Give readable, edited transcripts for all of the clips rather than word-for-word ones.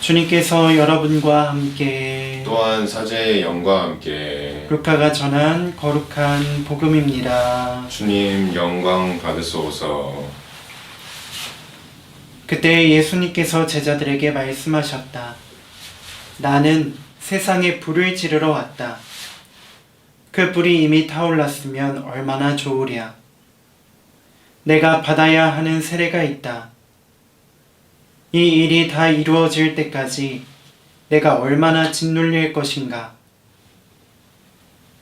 주님께서 여러분과 함께 또한 사제의 영과 함께 루카가 전한 거룩한 복음입니다. 주님 영광 받으소서. 그때 예수님께서 제자들에게 말씀하셨다. 나는 세상에 불을 지르러 왔다. 그 불이 이미 타올랐으면 얼마나 좋으랴. 내가 받아야 하는 세례가 있다. 이 일이 다 이루어질 때까지 내가 얼마나 짓눌릴 것인가.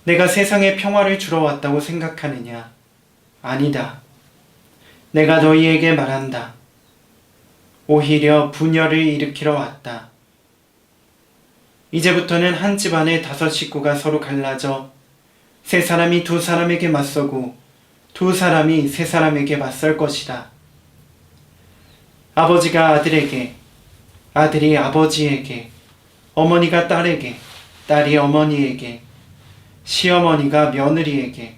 내가 세상에 평화를 주러 왔다고 생각하느냐? 아니다. 내가 너희에게 말한다. 오히려 분열을 일으키러 왔다. 이제부터는 한 집안의 5 식구가 서로 갈라져 세 사람이 2 사람에게 맞서고 2 사람이 세 사람에게 맞설 것이다. 아버지가 아들에게, 아들이 아버지에게, 어머니가 딸에게, 딸이 어머니에게, 시어머니가 며느리에게,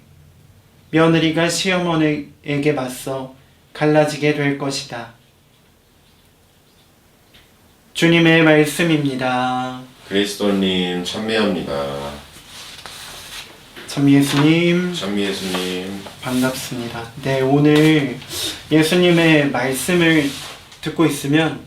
며느리가 시어머니에게 맞서 갈라지게 될 것이다. 주님의 말씀입니다. 그리스도님 찬미합니다. 참 예수님 찬미 예수님. 반갑습니다. 네, 오늘 예수님의 말씀을 듣고 있으면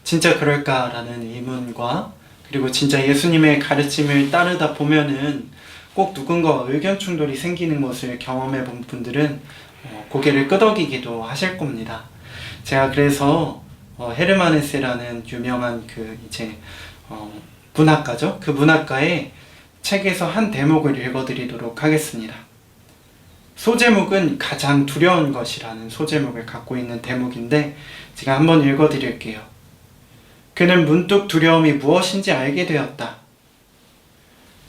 진짜 그럴까라는 의문과 그리고 진짜 예수님의 가르침을 따르다 보면은 꼭 누군가와 의견 충돌이 생기는 것을 경험해 본 분들은 고개를 끄덕이기도 하실 겁니다. 제가 그래서 헤르만헤세라는 유명한 문학가죠. 그 문학가의 책에서 한 대목을 읽어드리도록 하겠습니다. 소제목은 가장 두려운 것이라는 소제목을 갖고 있는 대목인데 제가 한번 읽어드릴게요. 그는 문득 두려움이 무엇인지 알게 되었다.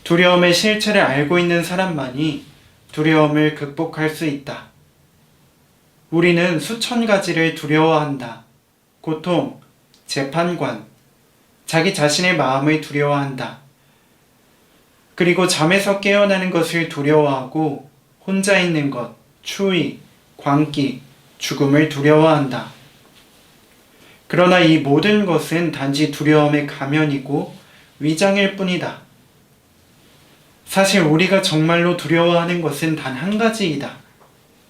두려움의 실체를 알고 있는 사람만이 두려움을 극복할 수 있다. 우리는 수천 가지를 두려워한다. 고통, 재판관, 자기 자신의 마음을 두려워한다. 그리고 잠에서 깨어나는 것을 두려워하고 혼자 있는 것, 추위, 광기, 죽음을 두려워한다. 그러나 이 모든 것은 단지 두려움의 가면이고 위장일 뿐이다. 사실 우리가 정말로 두려워하는 것은 단 한 가지이다.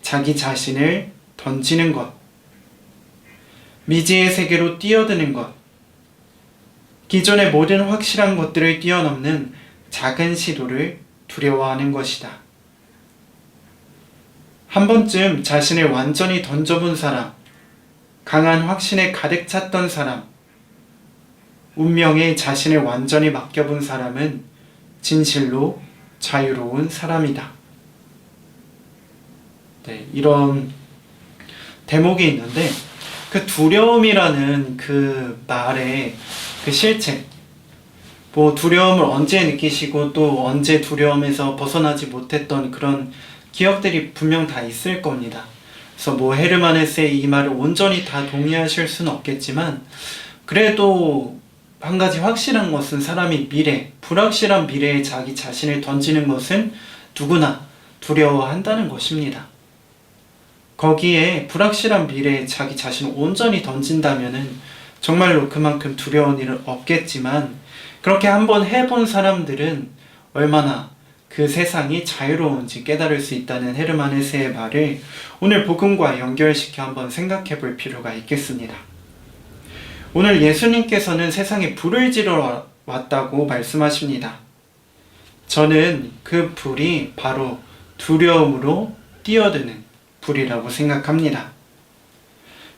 자기 자신을 던지는 것. 미지의 세계로 뛰어드는 것. 기존의 모든 확실한 것들을 뛰어넘는 작은 시도를 두려워하는 것이다. 한 번쯤 자신을 완전히 던져본 사람, 강한 확신에 가득 찼던 사람, 운명에 자신을 완전히 맡겨본 사람은 진실로 자유로운 사람이다. 네, 이런 대목이 있는데 그 두려움이라는 그 말의 그 실체, 두려움을 언제 느끼시고 또 언제 두려움에서 벗어나지 못했던 그런 기억들이 분명 다 있을 겁니다. 그래서 헤르만헤세의 이 말을 온전히 다 동의하실 수는 없겠지만 그래도 한 가지 확실한 것은 사람이 불확실한 미래에 자기 자신을 던지는 것은 누구나 두려워한다는 것입니다. 거기에 불확실한 미래에 자기 자신을 온전히 던진다면은 정말로 그만큼 두려운 일은 없겠지만 그렇게 한번 해본 사람들은 얼마나 그 세상이 자유로운지 깨달을 수 있다는 헤르만헤세의 말을 오늘 복음과 연결시켜 한번 생각해 볼 필요가 있겠습니다. 오늘 예수님께서는 세상에 불을 지러 왔다고 말씀하십니다. 저는 그 불이 바로 두려움으로 뛰어드는 불이라고 생각합니다.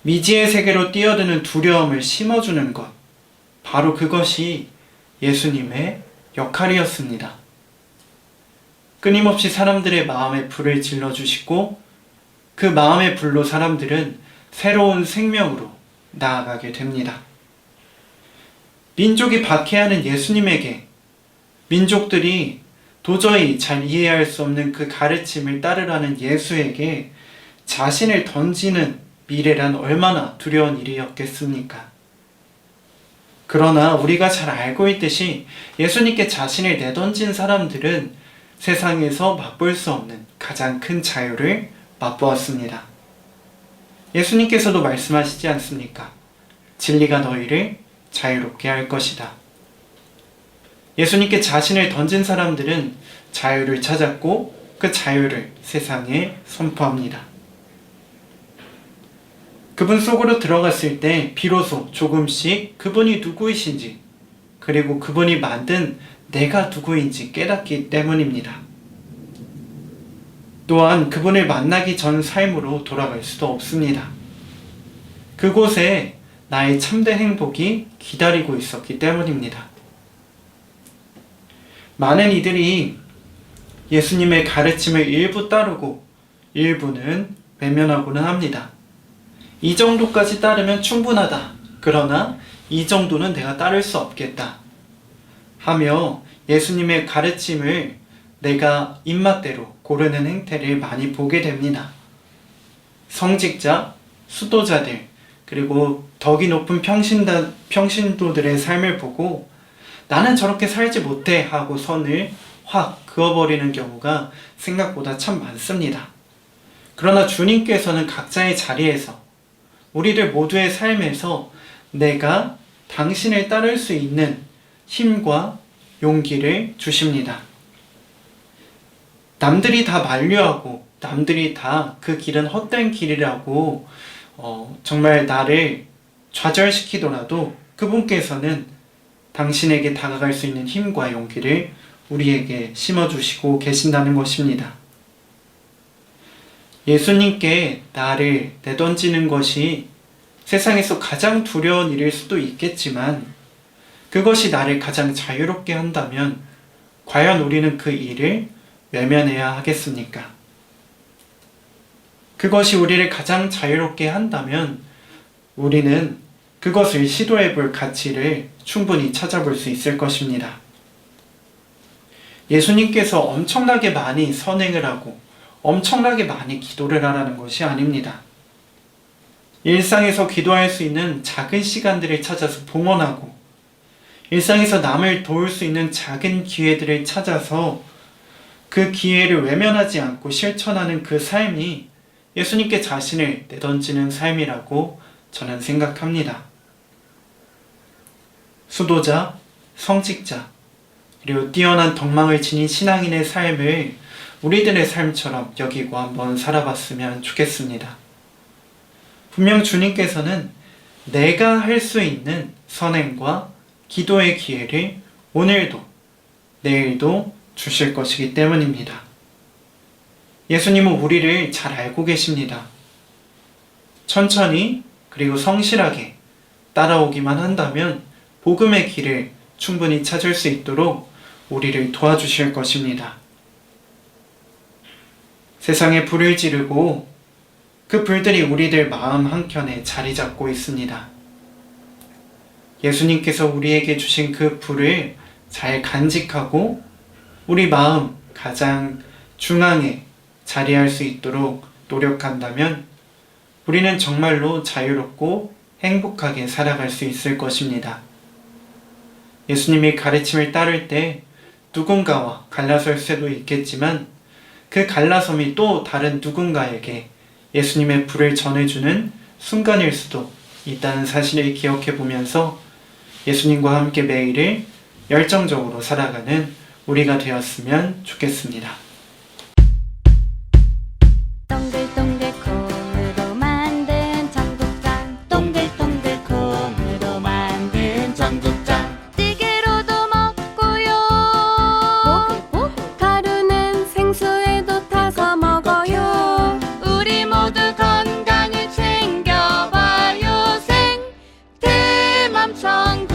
미지의 세계로 뛰어드는 두려움을 심어주는 것, 바로 그것이 예수님의 역할이었습니다. 끊임없이 사람들의 마음에 불을 질러주시고 그 마음의 불로 사람들은 새로운 생명으로 나아가게 됩니다. 민족이 박해하는 예수님에게 민족들이 도저히 잘 이해할 수 없는 그 가르침을 따르라는 예수에게 자신을 던지는 미래란 얼마나 두려운 일이었겠습니까? 그러나 우리가 잘 알고 있듯이 예수님께 자신을 내던진 사람들은 세상에서 맛볼 수 없는 가장 큰 자유를 맛보았습니다. 예수님께서도 말씀하시지 않습니까? 진리가 너희를 자유롭게 할 것이다. 예수님께 자신을 던진 사람들은 자유를 찾았고 그 자유를 세상에 선포합니다. 그분 속으로 들어갔을 때 비로소 조금씩 그분이 누구이신지 그리고 그분이 만든 내가 누구인지 깨닫기 때문입니다. 또한 그분을 만나기 전 삶으로 돌아갈 수도 없습니다. 그곳에 나의 참된 행복이 기다리고 있었기 때문입니다. 많은 이들이 예수님의 가르침을 일부 따르고 일부는 외면하고는 합니다. 이 정도까지 따르면 충분하다. 그러나 이 정도는 내가 따를 수 없겠다. 하며 예수님의 가르침을 내가 입맛대로 고르는 행태를 많이 보게 됩니다. 성직자, 수도자들, 그리고 덕이 높은 평신도들의 삶을 보고 나는 저렇게 살지 못해 하고 선을 확 그어버리는 경우가 생각보다 참 많습니다. 그러나 주님께서는 각자의 자리에서 우리들 모두의 삶에서 내가 당신을 따를 수 있는 힘과 용기를 주십니다. 남들이 다 만류하고 남들이 다 그 길은 헛된 길이라고 정말 나를 좌절시키더라도 그분께서는 당신에게 다가갈 수 있는 힘과 용기를 우리에게 심어주시고 계신다는 것입니다. 예수님께 나를 내던지는 것이 세상에서 가장 두려운 일일 수도 있겠지만 그것이 나를 가장 자유롭게 한다면 과연 우리는 그 일을 외면해야 하겠습니까? 그것이 우리를 가장 자유롭게 한다면 우리는 그것을 시도해 볼 가치를 충분히 찾아볼 수 있을 것입니다. 예수님께서 엄청나게 많이 선행을 하고 엄청나게 많이 기도를 하라는 것이 아닙니다. 일상에서 기도할 수 있는 작은 시간들을 찾아서 봉헌하고 일상에서 남을 도울 수 있는 작은 기회들을 찾아서 그 기회를 외면하지 않고 실천하는 그 삶이 예수님께 자신을 내던지는 삶이라고 저는 생각합니다. 수도자, 성직자, 그리고 뛰어난 덕망을 지닌 신앙인의 삶을 우리들의 삶처럼 여기고 한번 살아봤으면 좋겠습니다. 분명 주님께서는 내가 할 수 있는 선행과 기도의 기회를 오늘도 내일도 주실 것이기 때문입니다. 예수님은 우리를 잘 알고 계십니다. 천천히 그리고 성실하게 따라오기만 한다면 복음의 길을 충분히 찾을 수 있도록 우리를 도와주실 것입니다. 세상에 불을 지르고 그 불들이 우리들 마음 한켠에 자리 잡고 있습니다. 예수님께서 우리에게 주신 그 불을 잘 간직하고 우리 마음 가장 중앙에 자리할 수 있도록 노력한다면 우리는 정말로 자유롭고 행복하게 살아갈 수 있을 것입니다. 예수님의 가르침을 따를 때 누군가와 갈라설 수도 있겠지만 그 갈라섬이 또 다른 누군가에게 예수님의 불을 전해주는 순간일 수도 있다는 사실을 기억해 보면서 예수님과 함께 매일을 열정적으로 살아가는 우리가 되었으면 좋겠습니다. 동글동글 콩으로 만든 청국장 동글동글 콩으로 만든 청국장 찌개로도 먹고요 가루는 생수에도 타서 먹어요 우리 모두 건강을 챙겨봐요 생태맘 청국장